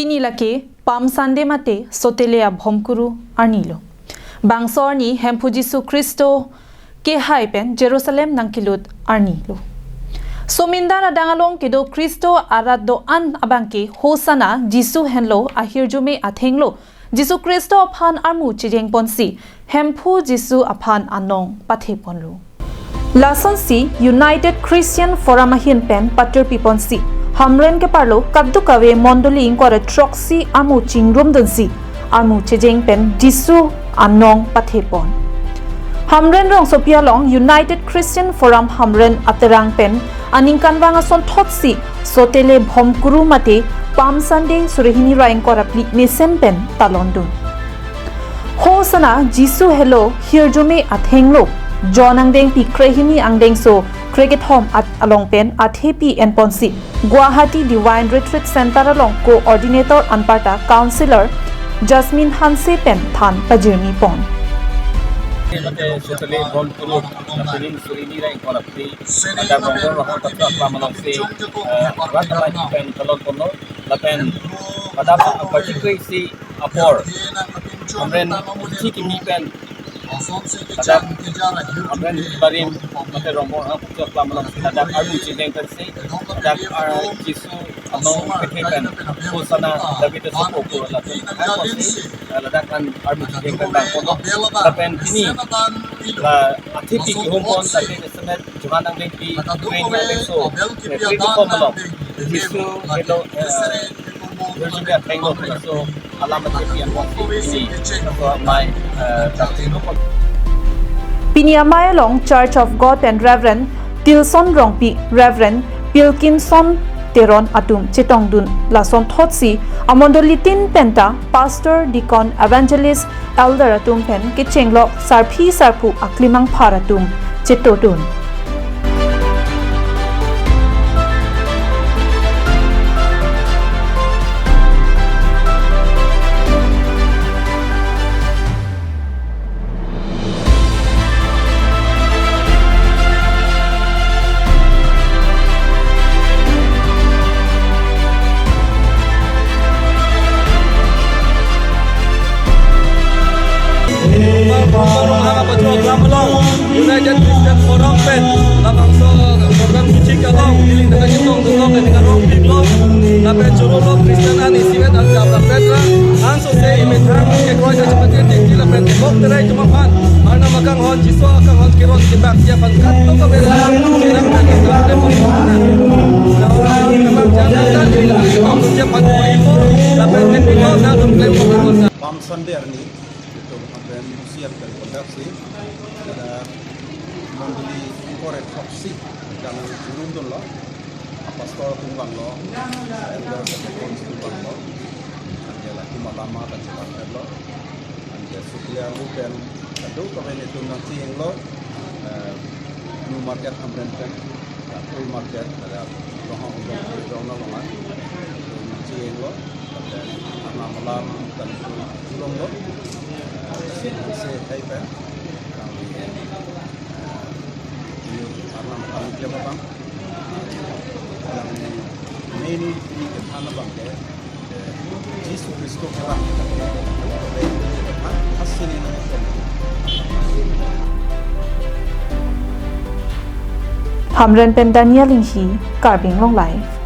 Pinilake Palm Sunday mate sotelea bhomkuru arnilo. Bangsor ni hempu Jisu Kristo ke haipen Jerusalem nangkilut arnilo. Somindana dangalong kedo Kristo arado an abangke hosana Jisu henlo ahirjume athenglo Jisu Kristo aphan armu chijeng ponsi hempu Jisu aphan anong patheponlu. Lason si United Christian Forum ahin pen patur piponsi Hamren ke parlo kaddu kawe mondoli ingkore troxy amu chingrum dunsi amu chejeng pen Jisu anong pathepon. Hamren Rongsopi along United Christian Forum Hamren aterang pen aningkan wanga son thotsi sotele bhomkuru mate Palm Sunday surehini ra ingkora pli mesen pen talondun. Hosana Jisu hello hirjume athenglo John angdeng pi krehini angdeng so cricket home at along pen at happy and ponsi Guwahati Divine Retreat Center along coordinator anparta councillor Jasmine Hanse pen than pajirmi pon. Ada Hamren barim mate rombong aku kelam malam ada armu cideng tersi ada Jisu anong ketekan hosana David sopoku laten akosi ladakan armu cideng tentang kono tapen ini la atipi hompon tapi senet johanang lengpi train so critical malam Jisu hello juga tengok so alamat yang ini my Piniamay along Church of God and Reverend Tilson Rongpi Reverend Pilkinson Teron Atum Chitongdun Lason Thotsi Amondolitin Penta Pastor Deacon Evangelist Elder Atum Pen Kichenglo Sarpi Sarpu Aklimang Paratum Chitodun. United Christian Forum pen labang so program suci kalong diling dengan jitong dulong dengan rong piklong nape curolo Kristianan isiwet al jabla petra anso se imetang ke kroja seperti tinggi la pen bok terai cuma pan karena makang hon Jisu akang hon kiron tibak siapan kat to ka bela silang pen ka demo na orang memang jangan dan dilang siapan ko imo la pen pilo na dum klaim ko na Palm Sunday ni itu Hamren UCF dari kondaksi ada membeli korek foxy dan turun lo apostol tumbang lo elder sekon tumbang lo anda lagi malama dan cepat lo anda suklia bukan kado kau itu nanti yang lo new market Hamren pen full market ada rohong untuk longan nanti yang lo dan malam dan turun lo se hai pen karena kami dia bang, ini karena bang Jisu Kristo kerap hasil ini. Hamren pen Daniel Linghi, Karbing Long Life.